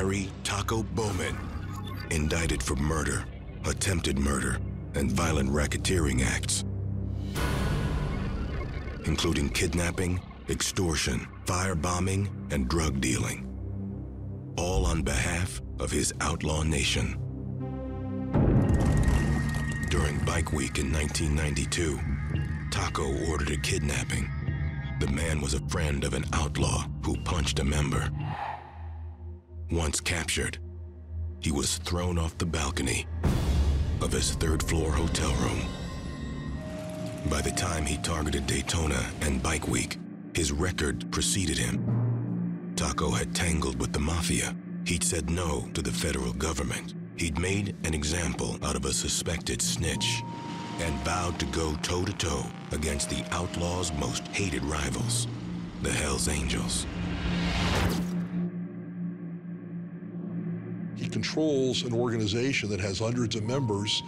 Harry Taco Bowman, indicted for murder, attempted murder, and violent racketeering acts, including kidnapping, extortion, firebombing, and drug dealing, all on behalf of his outlaw nation. During Bike Week in 1992, Taco ordered a kidnapping. The man was a friend of an outlaw who punched a member. Once captured, he was thrown off the balcony of his third-floor hotel room. By the time he targeted Daytona and Bike Week, his record preceded him. Taco had tangled with the mafia. He'd said no to the federal government. He'd made an example out of a suspected snitch and vowed to go toe-to-toe against the outlaw's most hated rivals, the Hells Angels. He controls an organization that has hundreds of members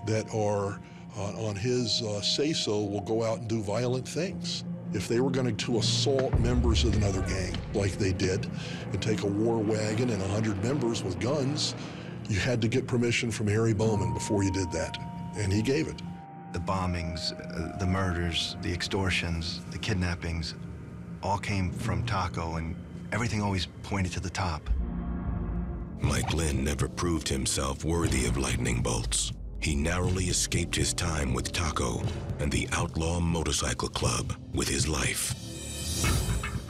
that are, on his say-so, will go out and do violent things. If they were going to assault members of another gang, like they did, and take a war wagon and 100 members with guns, you had to get permission from Harry Bowman before you did that, and he gave it. The bombings, the murders, the extortions, the kidnappings, all came from Taco, and everything always pointed to the top. Mike Lynn never proved himself worthy of lightning bolts. He narrowly escaped his time with Taco and the Outlaw Motorcycle Club with his life.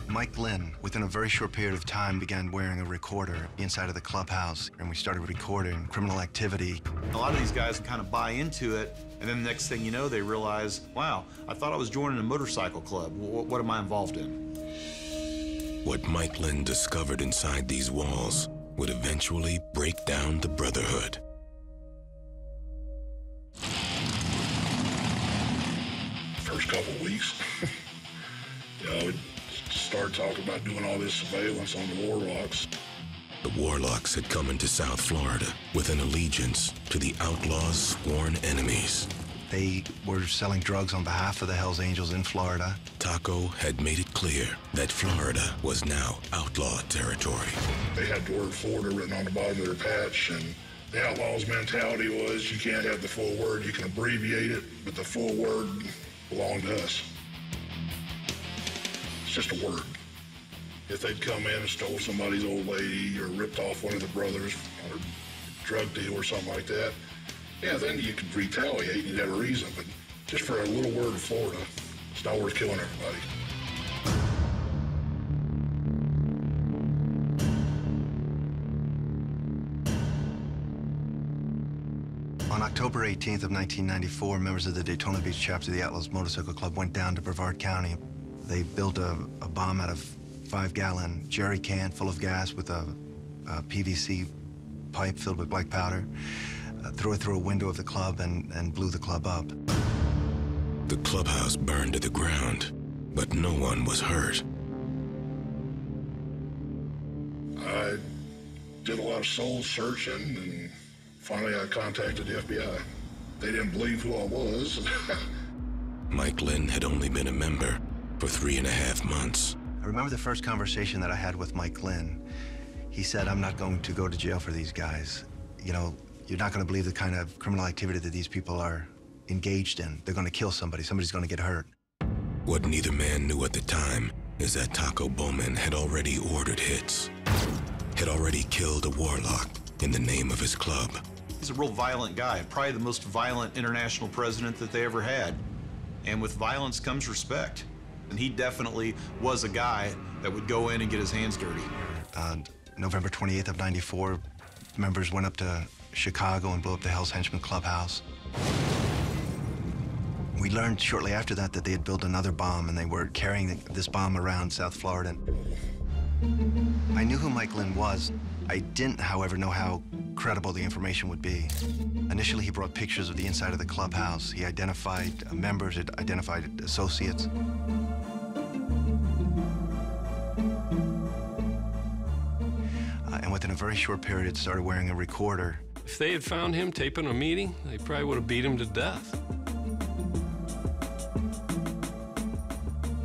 Mike Lynn, within a very short period of time, began wearing a recorder inside of the clubhouse, and we started recording criminal activity. A lot of these guys kind of buy into it, and then the next thing you know, they realize, wow, I thought I was joining a motorcycle club. What am I involved in? What Mike Lynn discovered inside these walls would eventually break down the brotherhood. First couple weeks, we'd start talking about doing all this surveillance on the Warlocks. The Warlocks had come into South Florida with an allegiance to the Outlaw's sworn enemies. They were selling drugs on behalf of the Hells Angels in Florida. Taco had made it clear that Florida was now outlaw territory. They had the word Florida written on the bottom of their patch, and the Outlaw's mentality was you can't have the full word, you can abbreviate it, but the full word belonged to us. It's just a word. If they'd come in and stole somebody's old lady or ripped off one of the brothers or drug deal or something like that, yeah, then you could retaliate and you'd have a reason, but just for a little word of Florida, it's not worth killing everybody. On October 18th of 1994, members of the Daytona Beach chapter of the Outlaws Motorcycle Club went down to Brevard County. They built a bomb out of 5-gallon jerry can full of gas with a PVC pipe filled with black powder, threw it through a window of the club and blew the club up. The clubhouse burned to the ground, but no one was hurt. I did a lot of soul searching, and finally I contacted the FBI. They didn't believe who I was. Mike Lynn had only been a member for 3.5 months. I remember the first conversation that I had with Mike Lynn. He said, I'm not going to go to jail for these guys. You know, you're not going to believe the kind of criminal activity that these people are engaged in. They're going to kill somebody. Somebody's going to get hurt. What neither man knew at the time is that Taco Bowman had already ordered hits, had already killed a warlock in the name of his club. He's a real violent guy, probably the most violent international president that they ever had. And with violence comes respect. And he definitely was a guy that would go in and get his hands dirty. November 28th of '94, members went up to Chicago and blew up the Hell's Henchmen clubhouse. We learned shortly after that they had built another bomb, and they were carrying this bomb around South Florida. I knew who Mike Lynn was. I didn't, however, know how credible the information would be. Initially, he brought pictures of the inside of the clubhouse. He identified members, identified associates. And within a very short period, it started wearing a recorder. If they had found him taping a meeting, they probably would have beat him to death.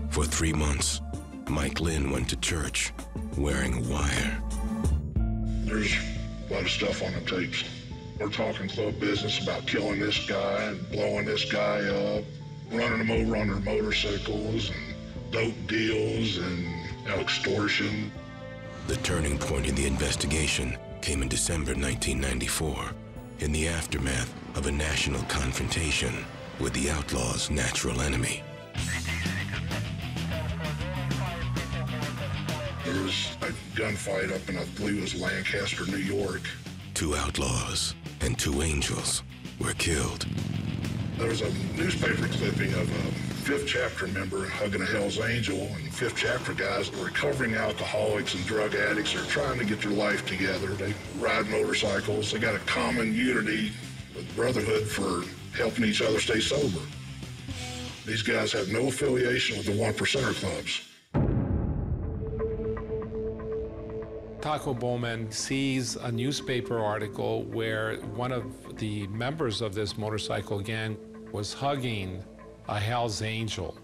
For 3 months, Mike Lynn went to church wearing a wire. There's a lot of stuff on the tapes. We're talking club business about killing this guy and blowing this guy up, running them over on their motorcycles, and dope deals and extortion. The turning point in the investigation came in December 1994, in the aftermath of a national confrontation with the Outlaw's natural enemy. There was a gunfight up in, I believe it was Lancaster, New York. 2 outlaws and 2 angels were killed. There was a newspaper clipping of a 5th chapter member hugging a Hell's Angel, and 5th chapter guys were recovering alcoholics and drug addicts. They're trying to get their life together. They ride motorcycles. They got a common unity with brotherhood for helping each other stay sober. These guys have no affiliation with the 1%er clubs. Taco Bowman sees a newspaper article where one of the members of this motorcycle gang was hugging a Hell's Angel.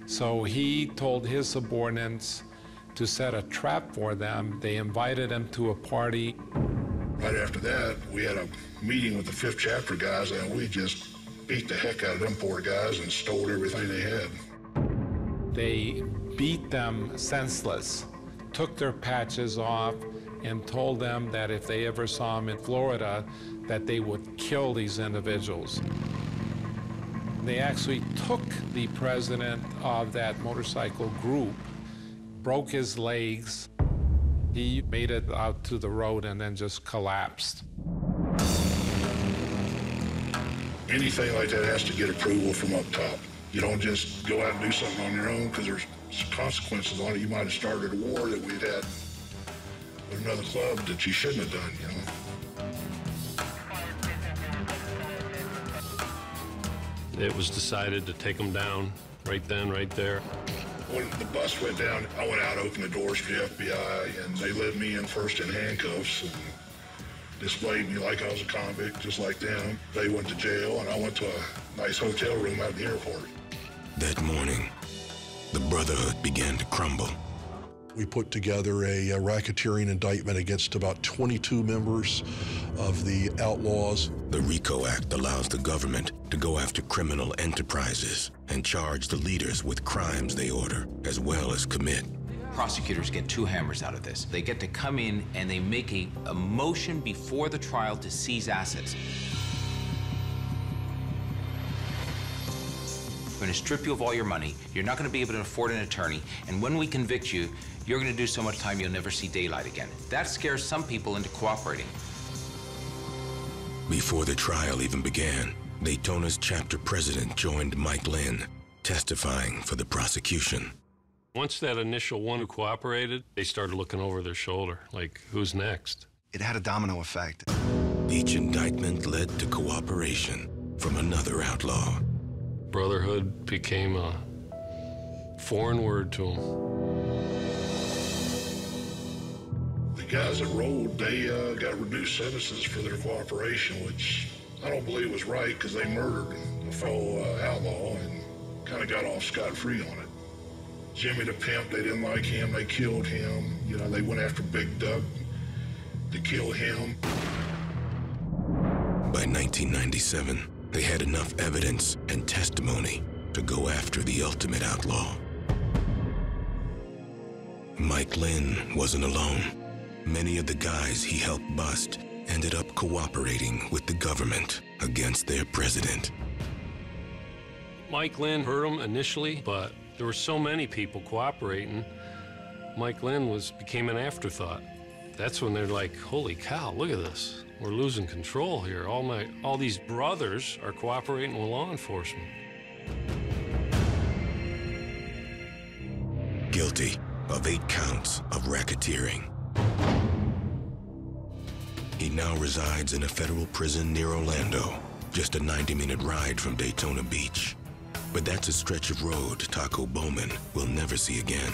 So he told his subordinates to set a trap for them. They invited him to a party. Right after that, we had a meeting with the 5th chapter guys, and we just beat the heck out of them poor guys and stole everything they had. They beat them senseless, took their patches off, and told them that if they ever saw them in Florida, that they would kill these individuals. They actually took the president of that motorcycle group, broke his legs. He made it out to the road and then just collapsed. Anything like that has to get approval from up top. You don't just go out and do something on your own, because there's consequences on it. You might have started a war that we'd had with another club that you shouldn't have done, you know. It was decided to take them down right then, right there. When the bus went down, I went out, opened the doors for the FBI, and they led me in first in handcuffs and displayed me like I was a convict, just like them. They went to jail, and I went to a nice hotel room out in the airport. That morning, the brotherhood began to crumble. We put together a racketeering indictment against about 22 members of the Outlaws. The RICO Act allows the government to go after criminal enterprises and charge the leaders with crimes they order, as well as commit. Prosecutors get 2 hammers out of this. They get to come in and they make a motion before the trial to seize assets. We're going to strip you of all your money. You're not going to be able to afford an attorney. And when we convict you, you're going to do so much time you'll never see daylight again. That scares some people into cooperating. Before the trial even began, Daytona's chapter president joined Mike Lynn, testifying for the prosecution. Once that initial one who cooperated, they started looking over their shoulder, like, who's next? It had a domino effect. Each indictment led to cooperation from another outlaw. Brotherhood became a foreign word to them. The guys that rolled, they got reduced sentences for their cooperation, which I don't believe was right, because they murdered a fellow outlaw and kind of got off scot-free on it. Jimmy the Pimp, they didn't like him, they killed him. You know, they went after Big Duck to kill him. By 1997, they had enough evidence and testimony to go after the ultimate outlaw. Mike Lynn wasn't alone. Many of the guys he helped bust ended up cooperating with the government against their president. Mike Lynn hurt them initially, but there were so many people cooperating, Mike Lynn became an afterthought. That's when they're like, holy cow, look at this. We're losing control here. All these brothers are cooperating with law enforcement. Guilty of 8 counts of racketeering. He now resides in a federal prison near Orlando, just a 90-minute ride from Daytona Beach. But that's a stretch of road Taco Bowman will never see again.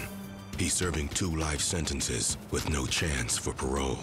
He's serving 2 life sentences with no chance for parole.